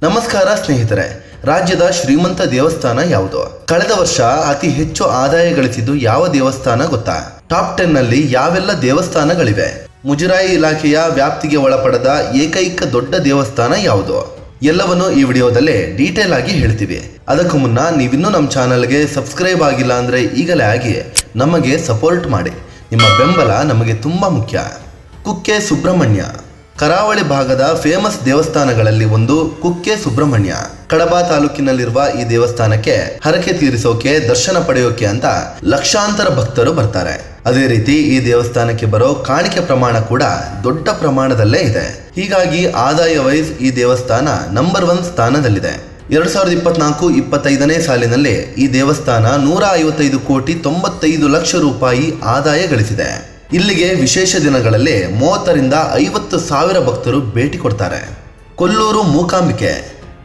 ನಮಸ್ಕಾರ ಸ್ನೇಹಿತರೆ, ರಾಜ್ಯದ ಶ್ರೀಮಂತ ದೇವಸ್ಥಾನ ಯಾವುದು? ಕಳೆದ ವರ್ಷ ಅತಿ ಹೆಚ್ಚು ಆದಾಯ ಗಳಿಸಿದ್ದು ಯಾವ ದೇವಸ್ಥಾನ ಗೊತ್ತಾ? ಟಾಪ್ 10 ನಲ್ಲಿ ಯಾವೆಲ್ಲ ದೇವಸ್ಥಾನಗಳಿವೆ? ಮುಜರಾಯಿ ಇಲಾಖೆಯ ವ್ಯಾಪ್ತಿಗೆ ಒಳಪಡದ ಏಕೈಕ ದೊಡ್ಡ ದೇವಸ್ಥಾನ ಯಾವುದು? ಎಲ್ಲವನ್ನು ಈ ವಿಡಿಯೋದಲ್ಲಿ ಡೀಟೇಲ್ ಆಗಿ ಹೇಳ್ತೀವಿ. ಅದಕ್ಕೂ ಮುನ್ನ ನೀವಿನ್ನೂ ನಮ್ಮ ಚಾನಲ್ಗೆ ಸಬ್ಸ್ಕ್ರೈಬ್ ಆಗಿಲ್ಲ ಅಂದ್ರೆ ಈಗಲೇ ಆಗಿ ನಮಗೆ ಸಪೋರ್ಟ್ ಮಾಡಿ. ನಿಮ್ಮ ಬೆಂಬಲ ನಮಗೆ ತುಂಬಾ ಮುಖ್ಯ. ಕುಕ್ಕೆ ಸುಬ್ರಹ್ಮಣ್ಯ ಕರಾವಳಿ ಭಾಗದ ಫೇಮಸ್ ದೇವಸ್ಥಾನಗಳಲ್ಲಿ ಒಂದು ಕುಕ್ಕೆ ಸುಬ್ರಹ್ಮಣ್ಯ. ಕಡಬ ತಾಲೂಕಿನಲ್ಲಿರುವ ಈ ದೇವಸ್ಥಾನಕ್ಕೆ ಹರಕೆ ತೀರಿಸೋಕೆ, ದರ್ಶನ ಪಡೆಯೋಕೆ ಅಂತ ಲಕ್ಷಾಂತರ ಭಕ್ತರು ಬರ್ತಾರೆ. ಅದೇ ರೀತಿ ಈ ದೇವಸ್ಥಾನಕ್ಕೆ ಬರೋ ಕಾಣಿಕೆ ಪ್ರಮಾಣ ಕೂಡ ದೊಡ್ಡ ಪ್ರಮಾಣದಲ್ಲೇ ಇದೆ. ಹೀಗಾಗಿ ಆದಾಯ ವೈಸ್ ಈ ದೇವಸ್ಥಾನ ನಂಬರ್ 1 ಸ್ಥಾನದಲ್ಲಿದೆ. 2024-25ನೇ ಸಾಲಿನಲ್ಲಿ ಈ ದೇವಸ್ಥಾನ 155 ಕೋಟಿ 95 ಲಕ್ಷ ರೂಪಾಯಿ ಆದಾಯ ಗಳಿಸಿದೆ. ಇಲ್ಲಿಗೆ ವಿಶೇಷ ದಿನಗಳಲ್ಲಿ 30ರಿಂದ 50 ಸಾವಿರ ಭಕ್ತರು ಭೇಟಿ ಕೊಡ್ತಾರೆ. ಕೊಲ್ಲೂರು ಮೂಕಾಂಬಿಕೆ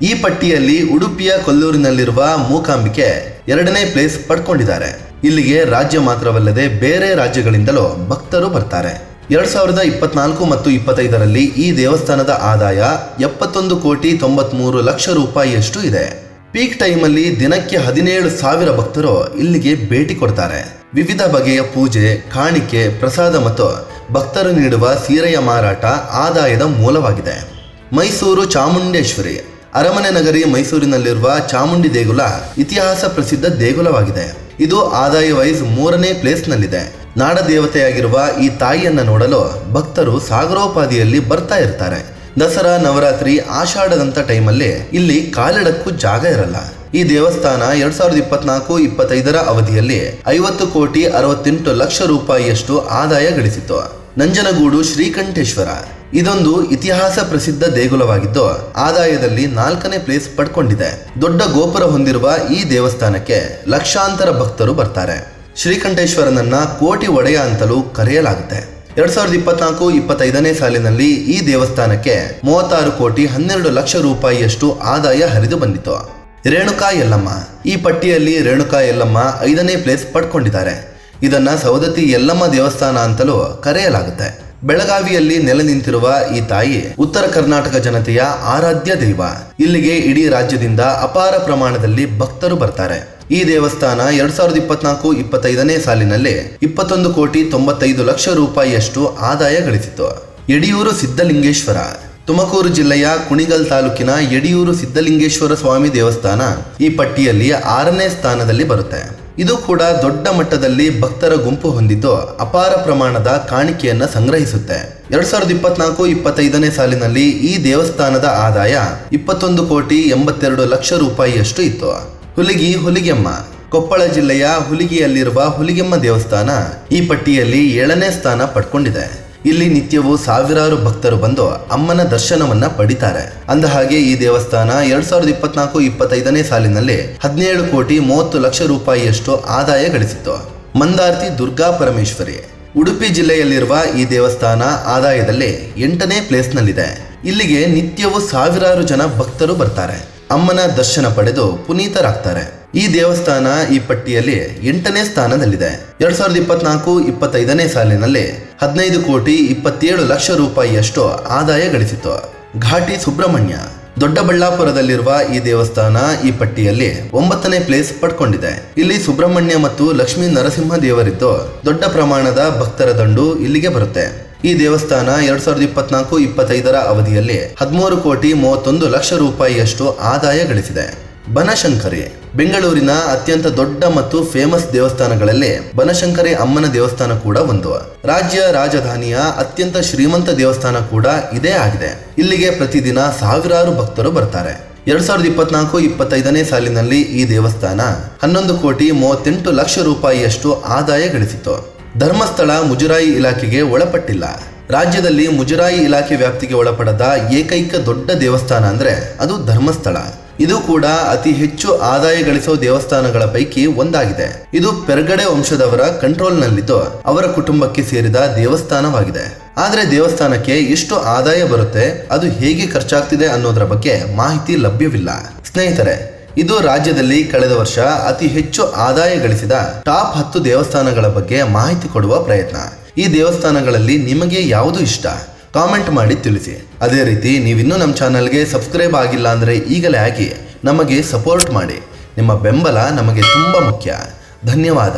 ಈ ಪಟ್ಟಿಯಲ್ಲಿ ಉಡುಪಿಯ ಕೊಲ್ಲೂರಿನಲ್ಲಿರುವ ಮೂಕಾಂಬಿಕೆ 2ನೇ ಪ್ಲೇಸ್ ಪಡ್ಕೊಂಡಿದ್ದಾರೆ. ಇಲ್ಲಿಗೆ ರಾಜ್ಯ ಮಾತ್ರವಲ್ಲದೆ ಬೇರೆ ರಾಜ್ಯಗಳಿಂದಲೂ ಭಕ್ತರು ಬರ್ತಾರೆ. 2024 ಮತ್ತು 25ರಲ್ಲಿ ಈ ದೇವಸ್ಥಾನದ ಆದಾಯ 71 ಕೋಟಿ 93 ಲಕ್ಷ ರೂಪಾಯಿಯಷ್ಟು ಇದೆ. ಪೀಕ್ ಟೈಮಲ್ಲಿ ದಿನಕ್ಕೆ 17 ಸಾವಿರ ಭಕ್ತರು ಇಲ್ಲಿಗೆ ಭೇಟಿ ಕೊಡ್ತಾರೆ. ವಿವಿಧ ಬಗೆಯ ಪೂಜೆ, ಕಾಣಿಕೆ, ಪ್ರಸಾದ ಮತ್ತು ಭಕ್ತರು ನೀಡುವ ಸೀರೆಯ ಮಾರಾಟ ಆದಾಯದ ಮೂಲವಾಗಿದೆ. ಮೈಸೂರು ಚಾಮುಂಡೇಶ್ವರಿ ಅರಮನೆ ನಗರಿ ಮೈಸೂರಿನಲ್ಲಿರುವ ಚಾಮುಂಡಿ ದೇಗುಲ ಇತಿಹಾಸ ಪ್ರಸಿದ್ಧ ದೇಗುಲವಾಗಿದೆ. ಇದು ಆದಾಯ ವೈಸ್ 3ನೇ ಪ್ಲೇಸ್ನಲ್ಲಿದೆ. ನಾಡ ದೇವತೆಯಾಗಿರುವ ಈ ತಾಯಿಯನ್ನ ನೋಡಲು ಭಕ್ತರು ಸಾಗರೋಪಾದಿಯಲ್ಲಿ ಬರ್ತಾ ಇರ್ತಾರೆ. ದಸರಾ, ನವರಾತ್ರಿ, ಆಷಾಢದಂತ ಟೈಮಲ್ಲಿ ಇಲ್ಲಿ ಕಾಲಿಡಕ್ಕೂ ಜಾಗ ಇರಲ್ಲ. ಈ ದೇವಸ್ಥಾನ 2024-25ರ ಅವಧಿಯಲ್ಲಿ 50 ಕೋಟಿ 68 ಲಕ್ಷ ರೂಪಾಯಿಯಷ್ಟು ಆದಾಯ ಗಳಿಸಿತು. ನಂಜನಗೂಡು ಶ್ರೀಕಂಠೇಶ್ವರ ಇದೊಂದು ಇತಿಹಾಸ ಪ್ರಸಿದ್ಧ ದೇಗುಲವಾಗಿದ್ದು ಆದಾಯದಲ್ಲಿ 4ನೇ ಪ್ಲೇಸ್ ಪಡ್ಕೊಂಡಿದೆ. ದೊಡ್ಡ ಗೋಪುರ ಹೊಂದಿರುವ ಈ ದೇವಸ್ಥಾನಕ್ಕೆ ಲಕ್ಷಾಂತರ ಭಕ್ತರು ಬರ್ತಾರೆ. ಶ್ರೀಕಂಠೇಶ್ವರನನ್ನ ಕೋಟಿ ಒಡೆಯ ಅಂತಲೂ ಕರೆಯಲಾಗುತ್ತೆ. 2024-25ನೇ ಸಾಲಿನಲ್ಲಿ ಈ ದೇವಸ್ಥಾನಕ್ಕೆ 36 ಕೋಟಿ 12 ಲಕ್ಷ ರೂಪಾಯಿಯಷ್ಟು ಆದಾಯ ಹರಿದು ಬಂದಿತು. ರೇಣುಕಾ ಯಲ್ಲಮ್ಮ ಈ ಪಟ್ಟಿಯಲ್ಲಿ ರೇಣುಕಾ ಯಲ್ಲಮ್ಮ 5ನೇ ಪ್ಲೇಸ್ ಪಡ್ಕೊಂಡಿದ್ದಾರೆ. ಇದನ್ನ ಸವದತ್ತಿ ಯಲ್ಲಮ್ಮ ದೇವಸ್ಥಾನ ಅಂತಲೂ ಕರೆಯಲಾಗುತ್ತೆ. ಬೆಳಗಾವಿಯಲ್ಲಿ ನೆಲೆ ನಿಂತಿರುವ ಈ ತಾಯಿ ಉತ್ತರ ಕರ್ನಾಟಕ ಜನತೆಯ ಆರಾಧ್ಯ ದೈವ. ಇಲ್ಲಿಗೆ ಇಡೀ ರಾಜ್ಯದಿಂದ ಅಪಾರ ಪ್ರಮಾಣದಲ್ಲಿ ಭಕ್ತರು ಬರ್ತಾರೆ. ಈ ದೇವಸ್ಥಾನ 2024-25ನೇ ಸಾಲಿನಲ್ಲಿ 21 ಕೋಟಿ 95 ಲಕ್ಷ ರೂಪಾಯಿಯಷ್ಟು ಆದಾಯ ಗಳಿಸಿತು. ಯಡಿಯೂರು ಸಿದ್ಧಲಿಂಗೇಶ್ವರ ತುಮಕೂರು ಜಿಲ್ಲೆಯ ಕುಣಿಗಲ್ ತಾಲೂಕಿನ ಯಡಿಯೂರು ಸಿದ್ಧಲಿಂಗೇಶ್ವರ ಸ್ವಾಮಿ ದೇವಸ್ಥಾನ ಈ ಪಟ್ಟಿಯಲ್ಲಿ 6ನೇ ಸ್ಥಾನದಲ್ಲಿ ಬರುತ್ತೆ. ಇದು ಕೂಡ ದೊಡ್ಡ ಮಟ್ಟದಲ್ಲಿ ಭಕ್ತರ ಗುಂಪು ಹೊಂದಿದ್ದು ಅಪಾರ ಪ್ರಮಾಣದ ಕಾಣಿಕೆಯನ್ನ ಸಂಗ್ರಹಿಸುತ್ತೆ. 2024-25ನೇ ಸಾಲಿನಲ್ಲಿ ಈ ದೇವಸ್ಥಾನದ ಆದಾಯ 21 ಕೋಟಿ 82 ಲಕ್ಷ ರೂಪಾಯಿಯಷ್ಟು ಇತ್ತು. ಹುಲಿಗೆಮ್ಮ ಕೊಪ್ಪಳ ಜಿಲ್ಲೆಯ ಹುಲಿಗಿಯಲ್ಲಿರುವ ಹುಲಿಗೆಮ್ಮ ದೇವಸ್ಥಾನ ಈ ಪಟ್ಟಿಯಲ್ಲಿ 7ನೇ ಸ್ಥಾನ ಪಡ್ಕೊಂಡಿದೆ. ಇಲ್ಲಿ ನಿತ್ಯವೂ ಸಾವಿರಾರು ಭಕ್ತರು ಬಂದು ಅಮ್ಮನ ದರ್ಶನವನ್ನ ಪಡಿತಾರೆ. ಅಂದಹಾಗೆ ಈ ದೇವಸ್ಥಾನ 2024-25ನೇ ಸಾಲಿನಲ್ಲಿ 17 ಕೋಟಿ 30 ಲಕ್ಷ ರೂಪಾಯಿಯಷ್ಟು ಆದಾಯ ಗಳಿಸಿತು. ಮಂದಾರ್ತಿ ದುರ್ಗಾ ಪರಮೇಶ್ವರಿ ಉಡುಪಿ ಜಿಲ್ಲೆಯಲ್ಲಿರುವ ಈ ದೇವಸ್ಥಾನ ಆದಾಯದಲ್ಲಿ 8ನೇ ಪ್ಲೇಸ್ನಲ್ಲಿದೆ. ಇಲ್ಲಿಗೆ ನಿತ್ಯವೂ ಸಾವಿರಾರು ಜನ ಭಕ್ತರು ಬರ್ತಾರೆ. ಅಮ್ಮನ ದರ್ಶನ ಪಡೆದು ಪುನೀತರಾಗ್ತಾರೆ. ಈ ದೇವಸ್ಥಾನ ಈ ಪಟ್ಟಿಯಲ್ಲಿ 8ನೇ ಸ್ಥಾನದಲ್ಲಿದೆ. 2024-25ನೇ ಸಾಲಿನಲ್ಲಿ 15 ಕೋಟಿ 27 ಲಕ್ಷ ರೂಪಾಯಿಯಷ್ಟು ಆದಾಯ ಗಳಿಸಿತು. ಘಾಟಿ ಸುಬ್ರಹ್ಮಣ್ಯ ದೊಡ್ಡಬಳ್ಳಾಪುರದಲ್ಲಿರುವ ಈ ದೇವಸ್ಥಾನ ಈ ಪಟ್ಟಿಯಲ್ಲಿ 9ನೇ ಪ್ಲೇಸ್ ಪಡ್ಕೊಂಡಿದೆ. ಇಲ್ಲಿ ಸುಬ್ರಹ್ಮಣ್ಯ ಮತ್ತು ಲಕ್ಷ್ಮೀ ನರಸಿಂಹ ದೇವರಿದ್ದು ದೊಡ್ಡ ಪ್ರಮಾಣದ ಭಕ್ತರ ದಂಡು ಇಲ್ಲಿಗೆ ಬರುತ್ತೆ. ಈ ದೇವಸ್ಥಾನ 2024-25ರ ಅವಧಿಯಲ್ಲಿ 13 ಕೋಟಿ 31 ಲಕ್ಷ ರೂಪಾಯಿಯಷ್ಟು ಆದಾಯ ಗಳಿಸಿದೆ. ಬನಶಂಕರಿ ಬೆಂಗಳೂರಿನ ಅತ್ಯಂತ ದೊಡ್ಡ ಮತ್ತು ಫೇಮಸ್ ದೇವಸ್ಥಾನಗಳಲ್ಲಿ ಬನಶಂಕರಿ ಅಮ್ಮನ ದೇವಸ್ಥಾನ ಕೂಡ ಒಂದು. ರಾಜ್ಯ ರಾಜಧಾನಿಯ ಅತ್ಯಂತ ಶ್ರೀಮಂತ ದೇವಸ್ಥಾನ ಕೂಡ ಇದೇ ಆಗಿದೆ. ಇಲ್ಲಿಗೆ ಪ್ರತಿದಿನ ಸಾವಿರಾರು ಭಕ್ತರು ಬರ್ತಾರೆ. 2024-25ನೇ ಸಾಲಿನಲ್ಲಿ ಈ ದೇವಸ್ಥಾನ 11 ಕೋಟಿ 38 ಲಕ್ಷ ರೂಪಾಯಿಯಷ್ಟು ಆದಾಯ ಗಳಿಸಿತು. ಧರ್ಮಸ್ಥಳ ಮುಜರಾಯಿ ಇಲಾಖೆಗೆ ಒಳಪಟ್ಟಿಲ್ಲ. ರಾಜ್ಯದಲ್ಲಿ ಮುಜರಾಯಿ ಇಲಾಖೆ ವ್ಯಾಪ್ತಿಗೆ ಒಳಪಡದ ಏಕೈಕ ದೊಡ್ಡ ದೇವಸ್ಥಾನ ಅಂದ್ರೆ ಅದು ಧರ್ಮಸ್ಥಳ. ಇದು ಕೂಡ ಅತಿ ಹೆಚ್ಚು ಆದಾಯ ಗಳಿಸೋ ದೇವಸ್ಥಾನಗಳ ಪೈಕಿ ಒಂದಾಗಿದೆ. ಇದು ಪೆರ್ಗಡೆ ವಂಶದವರ ಕಂಟ್ರೋಲ್ನಲ್ಲಿದ್ದು ಅವರ ಕುಟುಂಬಕ್ಕೆ ಸೇರಿದ ದೇವಸ್ಥಾನವಾಗಿದೆ. ಆದ್ರೆ ದೇವಸ್ಥಾನಕ್ಕೆ ಎಷ್ಟು ಆದಾಯ ಬರುತ್ತೆ, ಅದು ಹೇಗೆ ಖರ್ಚಾಗ್ತಿದೆ ಅನ್ನೋದರ ಬಗ್ಗೆ ಮಾಹಿತಿ ಲಭ್ಯವಿಲ್ಲ. ಸ್ನೇಹಿತರೆ, ಇದು ರಾಜ್ಯದಲ್ಲಿ ಕಳೆದ ವರ್ಷ ಅತಿ ಹೆಚ್ಚು ಆದಾಯ ಗಳಿಸಿದ ಟಾಪ್ 10 ದೇವಸ್ಥಾನಗಳ ಬಗ್ಗೆ ಮಾಹಿತಿ ಕೊಡುವ ಪ್ರಯತ್ನ. ಈ ದೇವಸ್ಥಾನಗಳಲ್ಲಿ ನಿಮಗೆ ಯಾವುದು ಇಷ್ಟ? ಕಾಮೆಂಟ್ ಮಾಡಿ ತಿಳಿಸಿ. ಅದೇ ರೀತಿ ನೀವಿನ್ನೂ ನಮ್ಮ ಚಾನಲ್ಗೆ ಸಬ್ಸ್ಕ್ರೈಬ್ ಆಗಿಲ್ಲ ಅಂದರೆ ಈಗಲೇ ಆಗಿ ನಮಗೆ ಸಪೋರ್ಟ್ ಮಾಡಿ. ನಿಮ್ಮ ಬೆಂಬಲ ನಮಗೆ ತುಂಬ ಮುಖ್ಯ. ಧನ್ಯವಾದ.